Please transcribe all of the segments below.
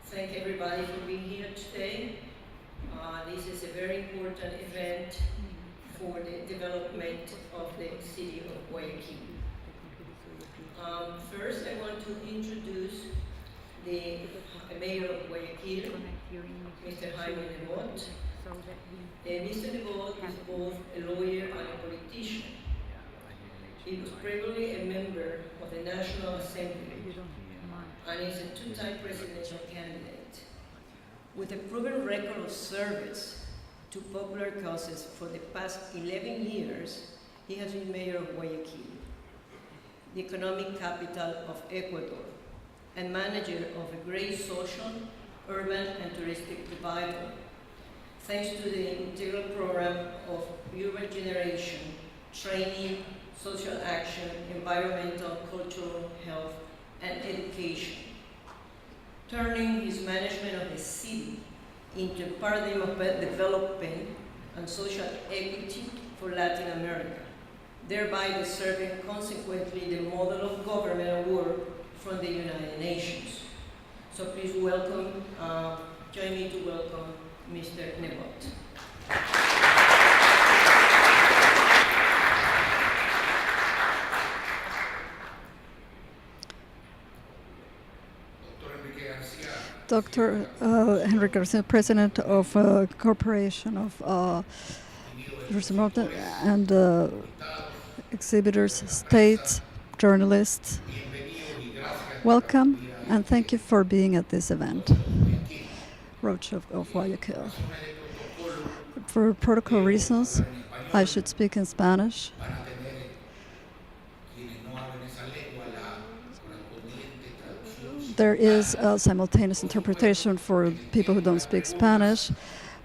thank everybody for being here today. This is a very important event for the development of the city of Guayaquil. First, I want to introduce the mayor of Guayaquil, Mr. Jaime Nebot. Mr. Nebot is both a lawyer and a politician. He was previously a member of the National Assembly and is a two-time presidential candidate. With a proven record of service to popular causes for the past 11 years, he has been mayor of Guayaquil, the economic capital of Ecuador, and manager of a great social, urban, and touristic revival, thanks to the integral program of urban generation, training, social action, environmental, cultural, health, and education, turning his management of the city into a paradigm of development and social equity for Latin America, thereby deserving consequently the model of government award from the United Nations. So please welcome, join me to welcome Mr. Nebot. Dr. Henry Garcia, President of Corporation of and exhibitors, states, journalists. Welcome and thank you for being at this event, Roadshow of Guayaquil. For protocol reasons, I should speak in Spanish. There is a simultaneous interpretation for people who don't speak Spanish.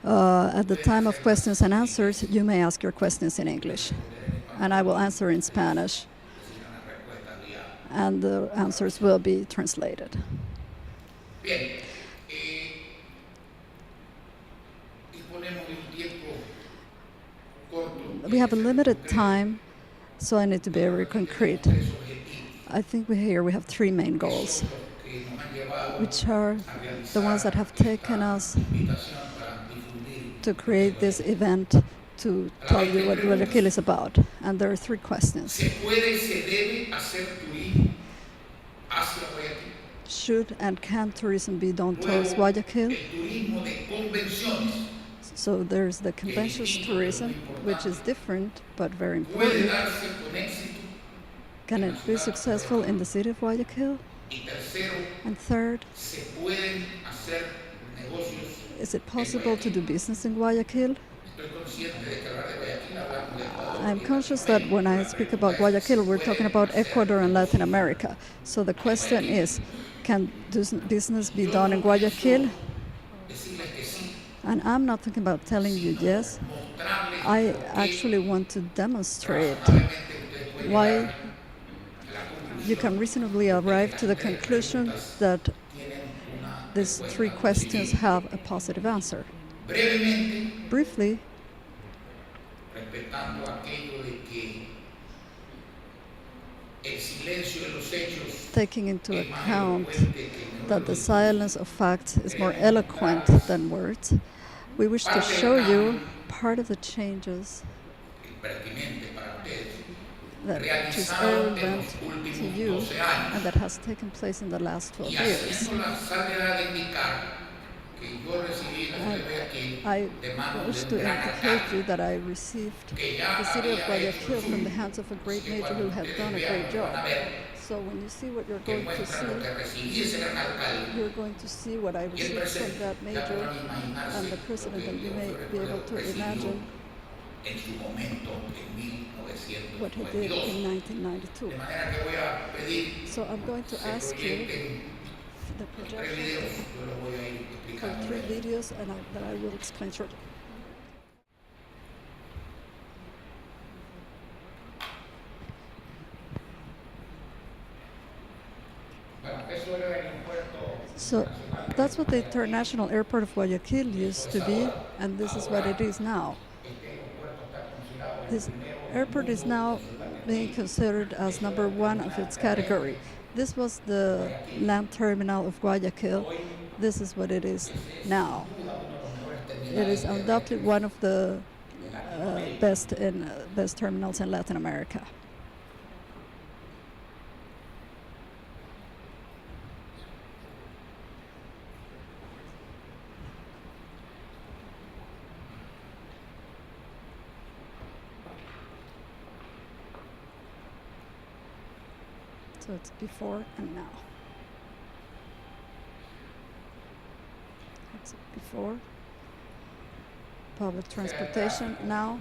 At the time of questions and answers, you may ask your questions in English, and I will answer in Spanish, and the answers will be translated. We have a limited time, so I need to be very concrete. I think we have three main goals, which are the ones that have taken us to create this event to tell you what Guayaquil is about. And there are three questions. Should and can tourism be done towards Guayaquil? So there's the conventions tourism, which is different but very important. Can it be successful in the city of Guayaquil? And third, is it possible to do business in Guayaquil? I'm conscious that when I speak about Guayaquil, we're talking about Ecuador and Latin America. So the question is, can business be done in Guayaquil? And I'm not talking about telling you yes. I actually want to demonstrate why you can reasonably arrive to the conclusion that these three questions have a positive answer. Briefly, taking into account that the silence of facts is more eloquent than words, we wish to show you part of the changes that is relevant to you and that has taken place in the last 12 years. I wish to indicate you that I received the city of Guayaquil from the hands of a great major who had done a great job. So when you see what you're going to see what I received from that major and the president, and you may be able to imagine what he did in 1992. So I'm going to ask you the projection for 3 videos and that I will explain shortly. So that's what the International Airport of Guayaquil used to be, and this is what it is now. This airport is now being considered as number 1 of its category. This was the land terminal of Guayaquil, This is what it is now. It is undoubtedly one of the best terminals in Latin America. So it's before and now. It's before. Public transportation now.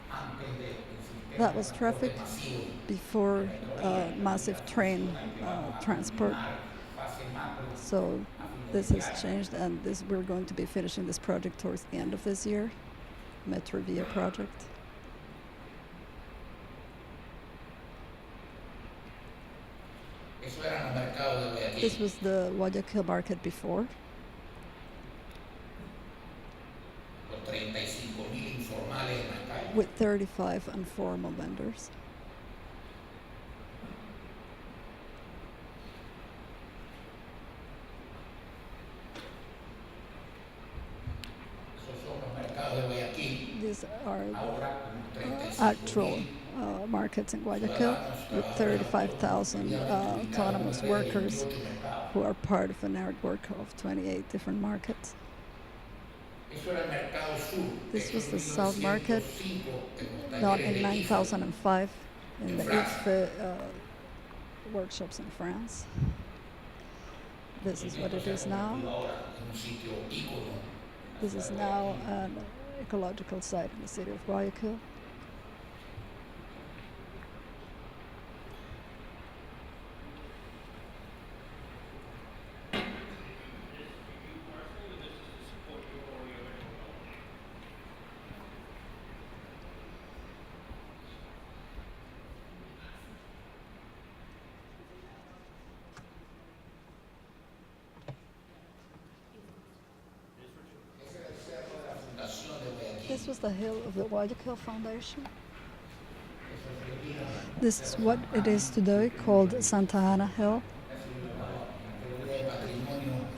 That was traffic before massive train transport. So this has changed, and we're going to be finishing this project towards the end of this year, Metrovia project. This was the Guayaquil market before. With 35 informal vendors. These are actual markets in Guayaquil with 35,000 autonomous workers who are part of a network of 28 different markets. This was the South Market, done in 9005 in the IFE workshops in France. This is what it is now. This is now an ecological site in the city of Guayaquil. This was the hill of the Guayaquil Foundation. This is what it is today, called Santa Ana Hill.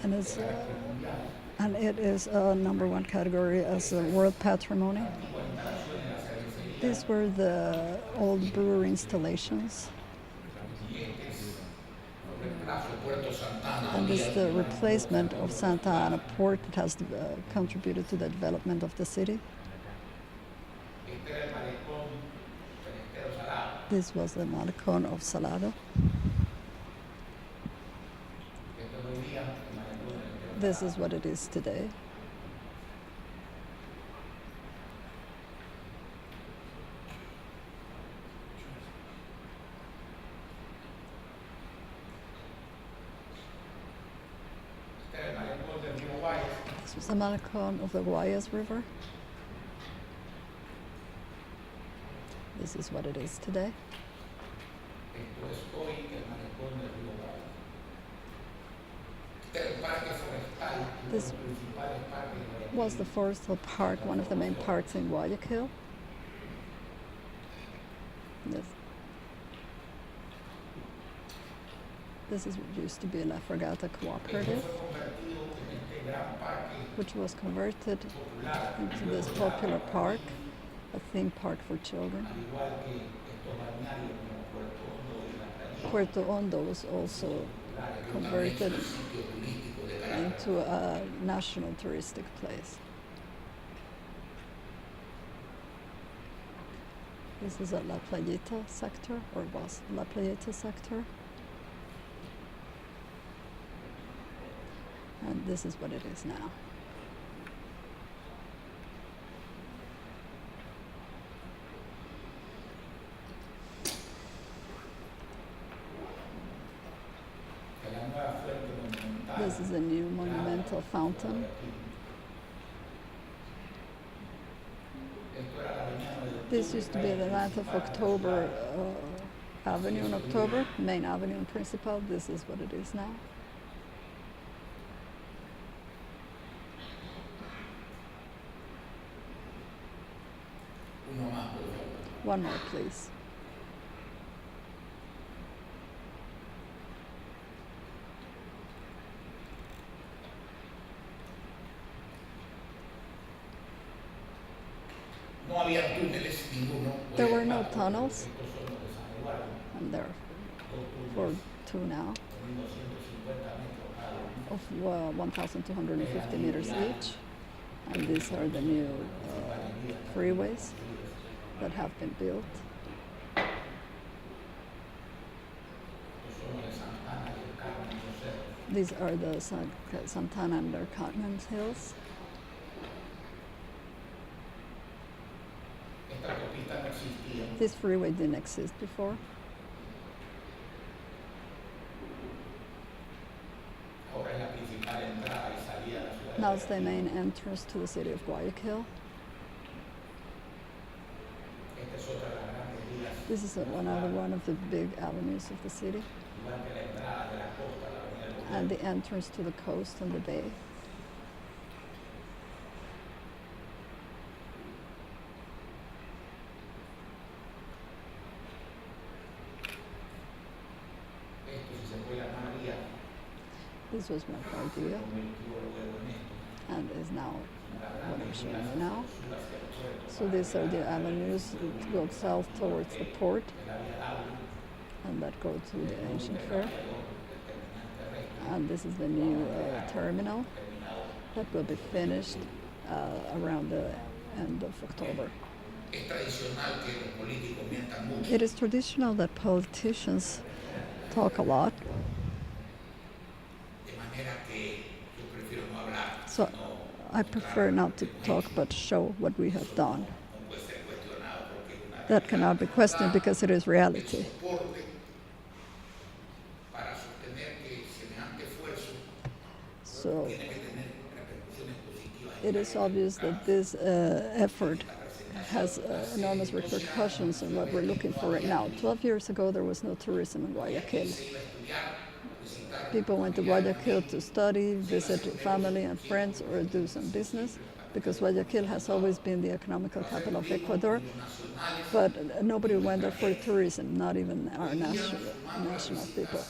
And it is a #1 category as a world patrimony. These were the old brewery installations. And this is the replacement of Santa Ana Port that has contributed to the development of the city. This was the Malecón of Salado. This is what it is today. This was the Malecón of the Guayas River. This is what it is today. This was the forestal park, one of the main parks in Guayaquil. This is what used to be La Fragata Cooperative, which was converted into this popular park, a theme park for children. Puerto Hondo was also converted into a national touristic place. This is a La Playita sector, or was La Playita sector. And this is what it is now. This is a new monumental fountain. This used to be the 9th of October Avenue in October, main avenue in Principal. This is what it is now. One more, please. There were no tunnels, and there are 2 now of 1,250 meters each. And these are the new freeways that have been built. These are the Santana and their Carmen Hills. This freeway didn't exist before. Now it's the main entrance to the city of Guayaquil. This is one of the big avenues of the city, and the entrance to the coast and the bay. This was Marcardia, and is now what I'm showing you now. So these are the avenues that go south towards the port, and that go to the ancient fair. And this is the new terminal that will be finished around the end of October. It is traditional that politicians talk a lot. So I prefer not to talk but show what we have done. That cannot be questioned because it is reality. So it is obvious that this effort has enormous repercussions on what we're looking for right now. 12 years ago, there was no tourism in Guayaquil. People went to Guayaquil to study, visit family and friends, or do some business, because Guayaquil has always been the economical capital of Ecuador. But nobody went there for tourism, not even our national people.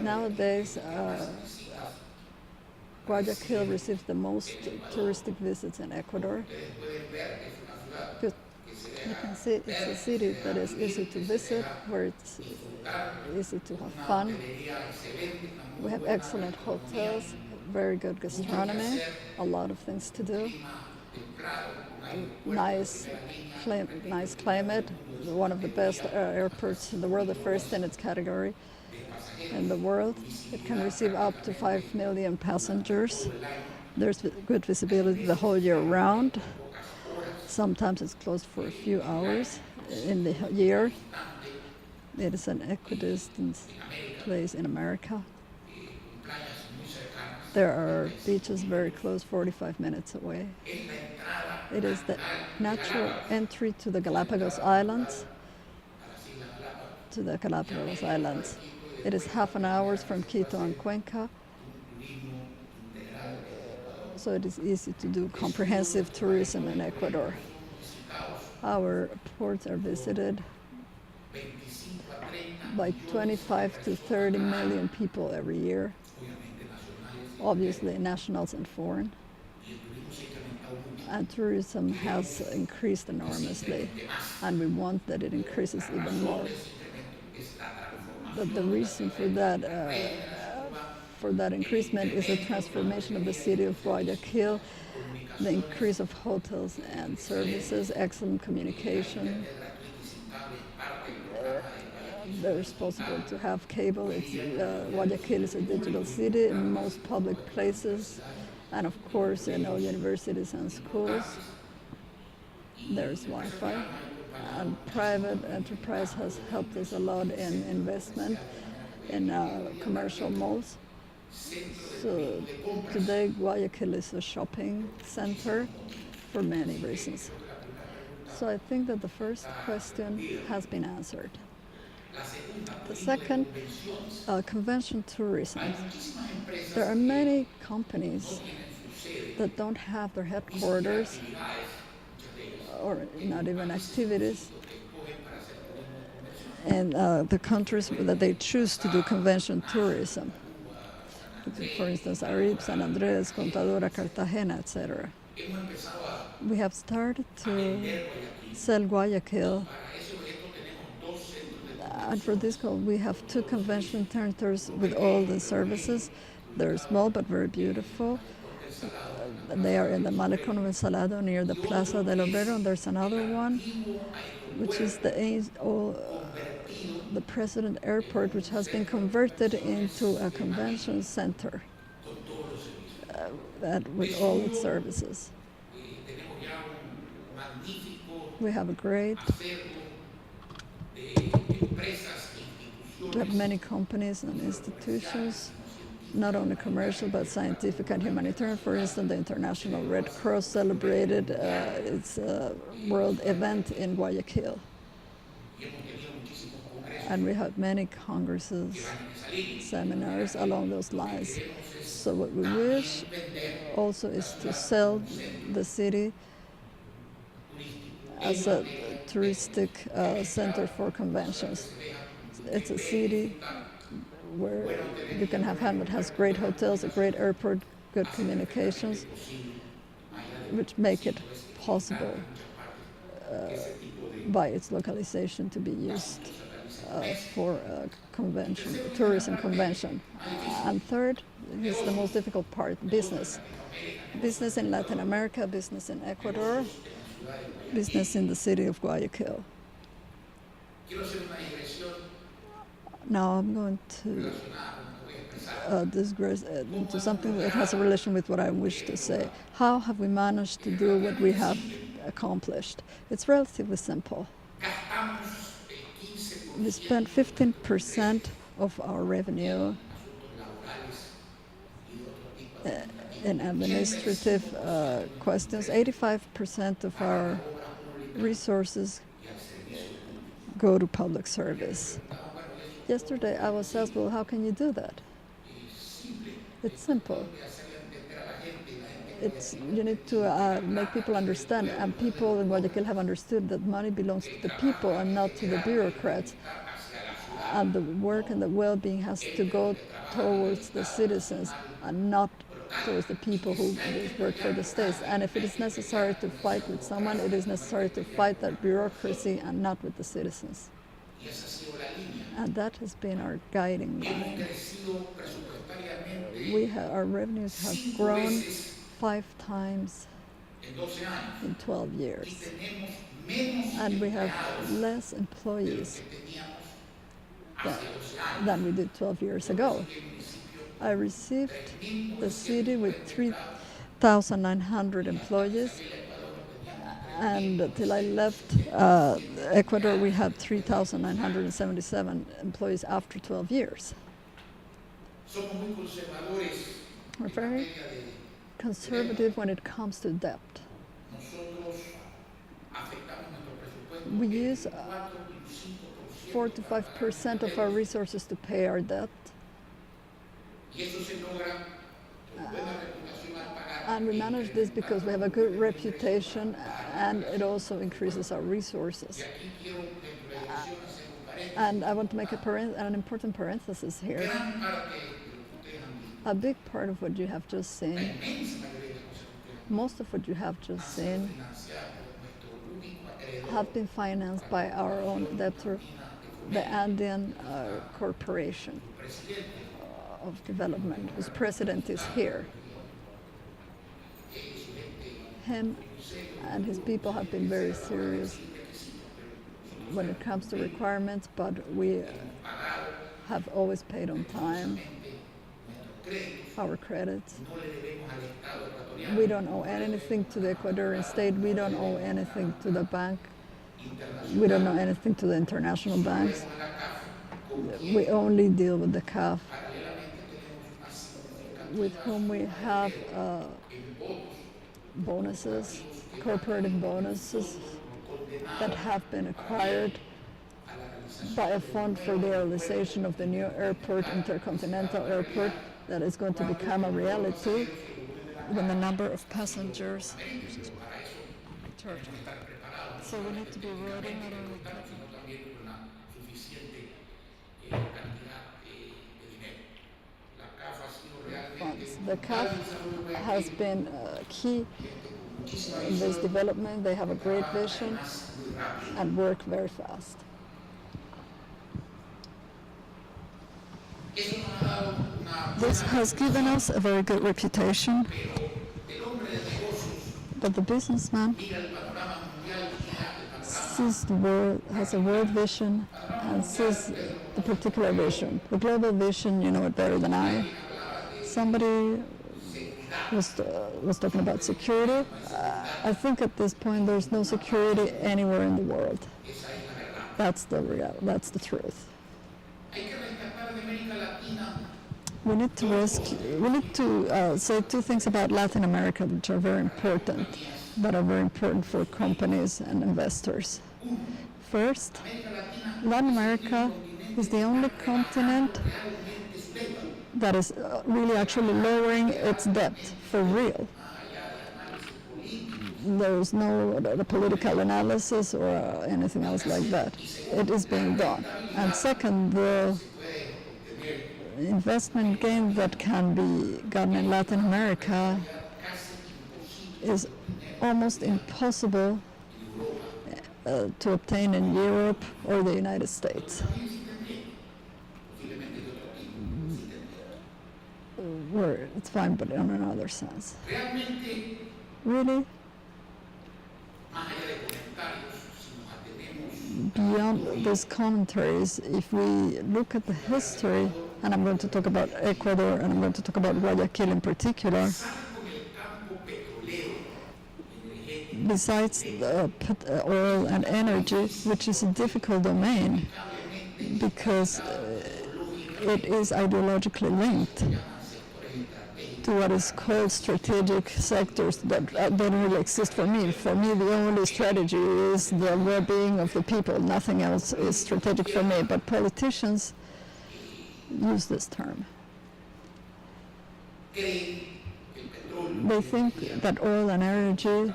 Nowadays, Guayaquil receives the most touristic visits in Ecuador. You can see it's a city that is easy to visit, where it's easy to have fun. We have excellent hotels, very good gastronomy, a lot of things to do. Nice climate, one of the best airports in the world, the first in its category in the world. It can receive up to 5 million passengers. There's good visibility the whole year round. Sometimes it's closed for a few hours in the year. It is an equidistant place in America. There are beaches very close, 45 minutes away. It is the natural entry to the Galapagos Islands. It is half an hour from Quito and Cuenca. So it is easy to do comprehensive tourism in Ecuador. Our ports are visited by 25 to 30 million people every year, obviously nationals and foreign. And tourism has increased enormously, and we want that it increases even more. But the reason for that increasement is the transformation of the city of Guayaquil, the increase of hotels and services, excellent communication. There's possible to have cable. Guayaquil is a digital city in most public places, and of course in all universities and schools. There's Wi-Fi, and private enterprise has helped us a lot in investment in commercial malls. So today Guayaquil is a shopping center for many reasons. So I think that the first question has been answered. The second, convention tourism. There are many companies that don't have their headquarters or not even activities in the countries that they choose to do convention tourism. For instance, Arib, San Andres, Contadora, Cartagena, etc. We have started to sell Guayaquil, and for this call we have two convention centers with all the services. They're small but very beautiful. They are in the Malecón of El Salado near the Plaza del Obrero, and there's another one which is the President Airport, which has been converted into a convention center with all its services. We have a great, we have many companies and institutions, not only commercial but scientific and humanitarian. For instance, the International Red Cross celebrated its world event in Guayaquil. And we had many congresses, seminars along those lines. So what we wish also is to sell the city as a touristic center for conventions. It's a city where you can have it has great hotels, a great airport, good communications, which make it possible by its localization to be used for a convention, tourism convention. And third is the most difficult part, business. Business in Latin America, business in Ecuador, business in the city of Guayaquil. Now I'm going to digress into something that has a relation with what I wish to say. How have we managed to do what we have accomplished? It's relatively simple. We spent 15% of our revenue in administrative questions. 85% of our resources go to public service. Yesterday I was asked, well, how can you do that? It's simple. You need to make people understand, and people in Guayaquil have understood that money belongs to the people and not to the bureaucrats. And the work and the well-being has to go towards the citizens and not towards the people who work for the states. And if it is necessary to fight with someone, it is necessary to fight that bureaucracy and not with the citizens. And that has been our guiding line. Our revenues have grown 5 times in 12 years. And we have less employees than we did 12 years ago. I received the city with 3,900 employees, and till I left Ecuador we had 3,977 employees after 12 years. We're very conservative when it comes to debt. We use 4 to 5% of our resources to pay our debt. And we manage this because we have a good reputation, and it also increases our resources. And I want to make an important parenthesis here. A big part of what you have just seen, most of what you have just seen, have been financed by our own debtor, the Andean Corporation of Development, whose president is here. Him and his people have been very serious when it comes to requirements, but we have always paid on time our credits. We don't owe anything to the Ecuadorian state. We don't owe anything to the bank. We don't owe anything to the international banks. We only deal with the CAF, with whom we have bonuses, corporative bonuses that have been acquired by a fund for the realization of the new airport, Intercontinental Airport, that is going to become a reality when the number of passengers. So we need to be ready not only funds. The CAF has been key in this development. They have a great vision and work very fast. This has given us a very good reputation, but the businessman sees the world, has a world vision, and sees the particular vision. The global vision, you know it better than I. Somebody was talking about security. I think at this point there's no security anywhere in the world. That's the that's the truth. We need to say two things about Latin America which are very important, that are very important for companies and investors. First, Latin America is the only continent that is really actually lowering its debt for real. There's no political analysis or anything else like that. It is being done. And second, the investment gain that can be gotten in Latin America is almost impossible to obtain in Europe or the United States. Where it's fine, but in another sense. Really? Beyond these commentaries, if we look at the history, and I'm going to talk about Ecuador and I'm going to talk about Guayaquil in particular, besides the oil and energy, which is a difficult domain because it is ideologically linked to what is called strategic sectors that don't really exist for me. For me, the only strategy is the well-being of the people. Nothing else is strategic for me, but politicians use this term. They think that oil and energy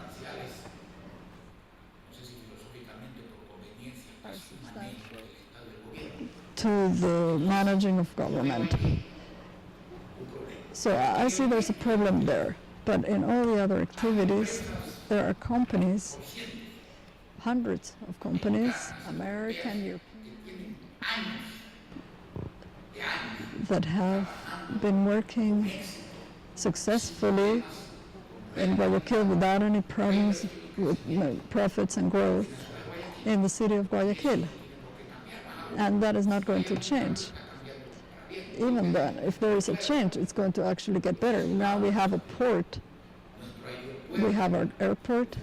to the managing of government. So I see there's a problem there. But in all the other activities, there are companies, hundreds of companies, American, European, that have been working successfully in Guayaquil without any problems with profits and growth in the city of Guayaquil. And that is not going to change. Even then, if there is a change, it's going to actually get better. Now we have a port, we have our airport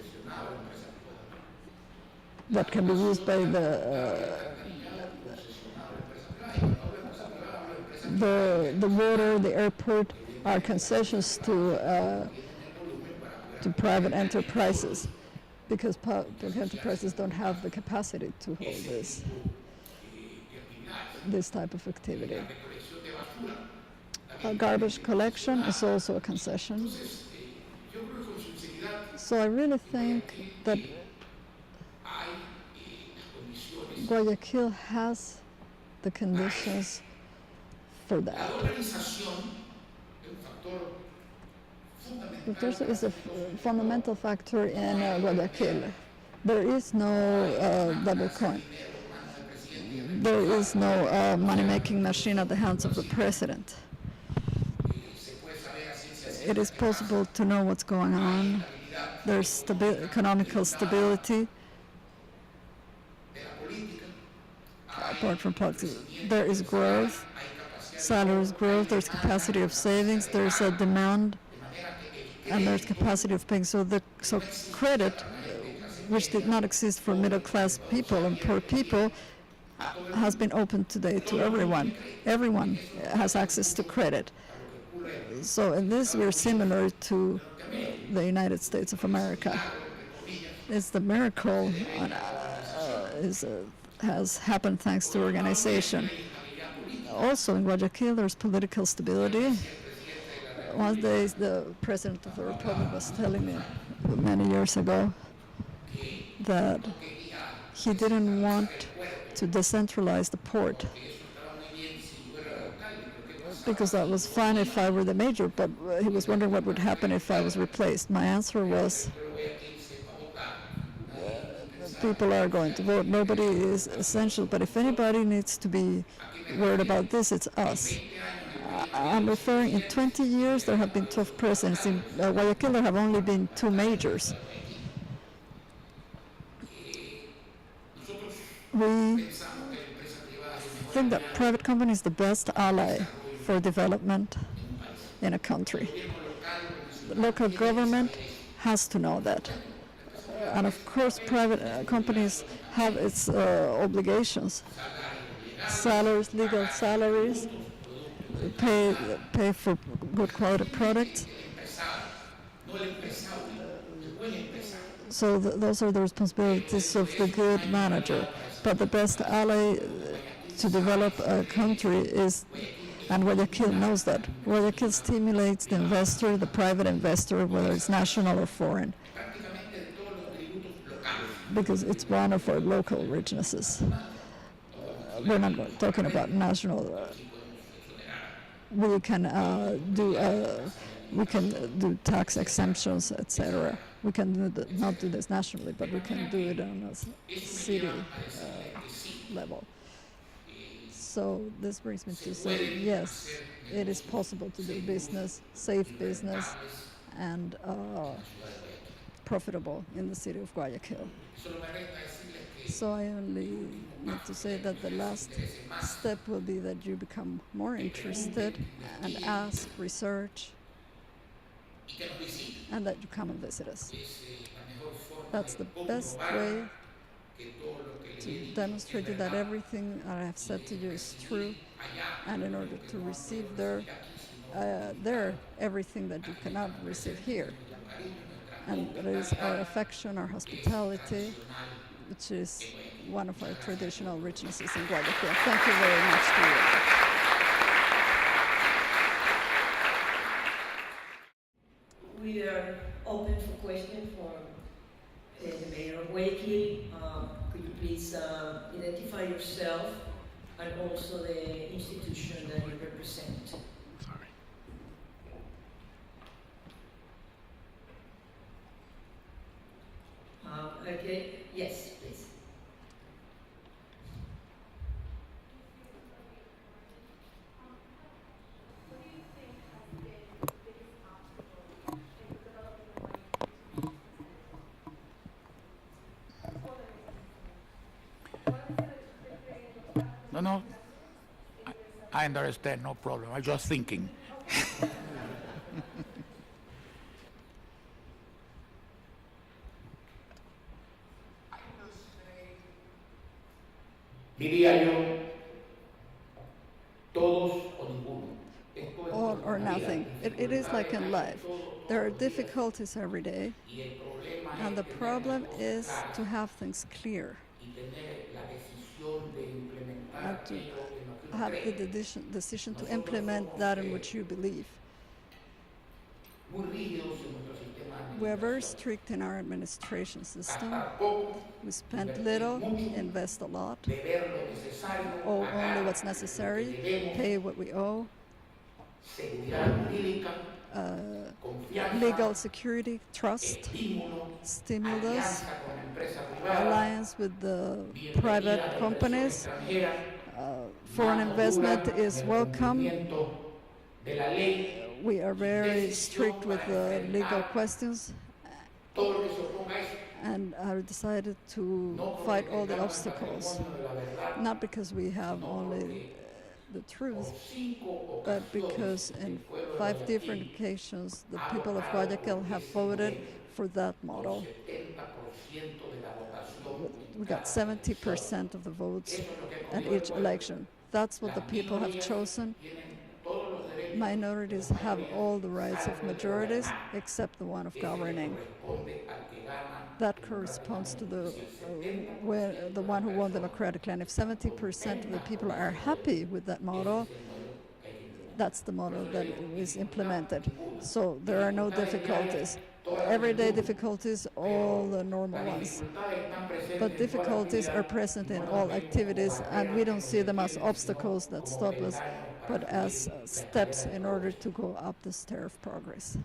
that can be used by the water, the airport, are concessions to private enterprises, because public enterprises don't have the capacity to hold this type of activity. Garbage collection is also a concession. So I really think that Guayaquil has the conditions for that. But there is a fundamental factor in Guayaquil. There is no double coin. There is no money-making machine at the hands of the president. It is possible to know what's going on. There's economical stability. Apart from politics, there is growth, salaries growth, there's capacity of savings, there's a demand, and there's capacity of paying. So credit, which did not exist for middle-class people and poor people, has been opened today to everyone. Everyone has access to credit. So in this, we're similar to the United States of America. It's the miracle has happened thanks to organization. Also in Guayaquil, there's political stability. One day, the president of the republic was telling me many years ago that he didn't want to decentralize the port because that was fine if I were the mayor, but he was wondering what would happen if I was replaced. My answer was, people are going to vote. Nobody is essential, but if anybody needs to be worried about this, it's us. I'm referring, in 20 years there have been 12 presidents. In Guayaquil there have only been 2 majors. We think that private company is the best ally for development in a country. The local government has to know that. And of course private companies have its obligations. Salaries, legal salaries, pay for good quality products. So those are the responsibilities of the good manager. But the best ally to develop a country is, and Guayaquil knows that, Guayaquil stimulates the investor, the private investor, whether it's national or foreign, because it's one of our local richnesses. We're not talking about national. We can do tax exemptions, etc. We can not do this nationally, but we can do it on a city level. So this brings me to say, yes, it is possible to do business, safe business, and profitable in the city of Guayaquil. So I only need to say that the last step will be that you become more interested and ask, research, and that you come and visit us. That's the best way to demonstrate you that everything I have said to you is true, and in order to receive there everything that you cannot receive here. And that is our affection, our hospitality, which is one of our traditional richnesses in Guayaquil. Thank you very much to you. We are open for questions for the mayor of Guayaquil. Could you please identify yourself and also the institution that you represent? Sorry. Okay, yes, please. No, I understand, no problem. I'm just thinking. Diría yo, todos o ninguno. All or nothing. It is like in life. There are difficulties every day, and the problem is to have things clear and to have the decision to implement that in which you believe. We are very strict in our administration system. We spend little, invest a lot, owe only what's necessary, pay what we owe. Legal security, trust, stimulus, alliance with the private companies. Foreign investment is welcome. We are very strict with the legal questions, and have decided to fight all the obstacles, not because we have only the truth, but because in 5 different occasions the people of Guayaquil have voted for that model. We got 70% of the votes at each election. That's what the people have chosen. Minorities have all the rights of majorities except the one of governing. That corresponds to the one who won democratically. And if 70% of the people are happy with that model, that's the model that is implemented. So there are no difficulties. Everyday difficulties, all the normal ones. But difficulties are present in all activities, and we don't see them as obstacles that stop us. but as steps in order to go up the stair of progress.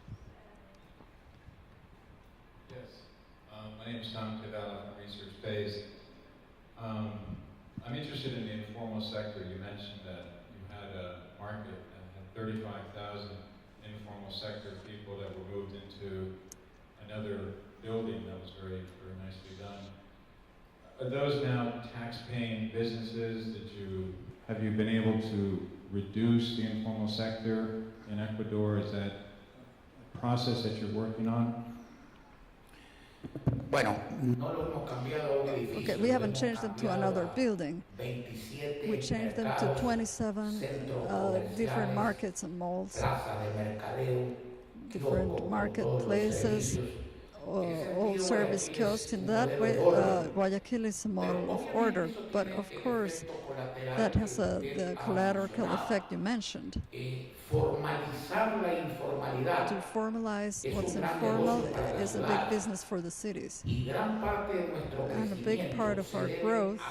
Yes, my name is Tom Cavella from Research Base. I'm interested in the informal sector. You mentioned that you had a market and had 35,000 informal sector people that were moved into another building that was very, very nicely done. Are those now tax-paying businesses? Have you been able to reduce the informal sector in Ecuador? Is that a process that you're working on? Bueno, No lo hemos cambiado a un edificio. Okay, we haven't changed them to another building. 27 We changed them to 27 different markets and malls, Plaza de mercadeo, different marketplaces, all service kiosks. In that way, Guayaquil is a model of order. But of course, that has the collateral effect you mentioned. Formalizar la informalidad. To formalize what's informal is a big business for the cities. Y gran parte de nuestro And a big part of our growth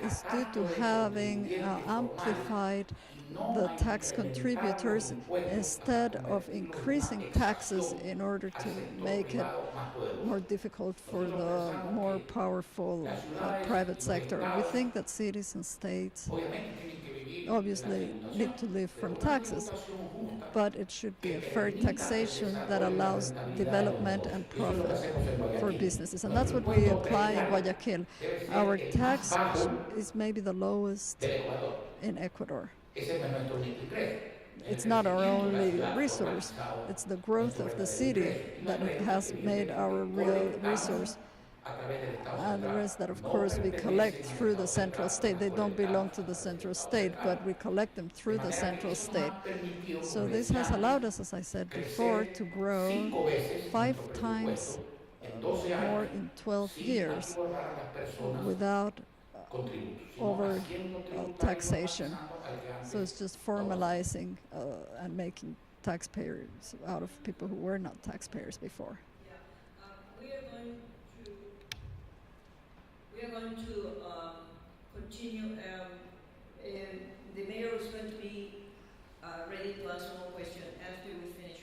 is due to having amplified the tax contributors instead of increasing taxes in order to make it more difficult for the more powerful private sector. We think that cities and states obviously need to live from taxes, but it should be a fair taxation that allows development and profit for businesses. And that's what we apply in Guayaquil. Our tax is maybe the lowest in Ecuador. It's not our only resource, it's the growth of the city that has made our real resource. And the rest that, of course, we collect through the central state. They don't belong to the central state, but we collect them through the central state. So this has allowed us, as I said before, to grow 5 times more in 12 years without over taxation. So it's just formalizing and making taxpayers out of people who were not taxpayers before. We are going to continue. The mayor is going to be ready to answer more questions after we finish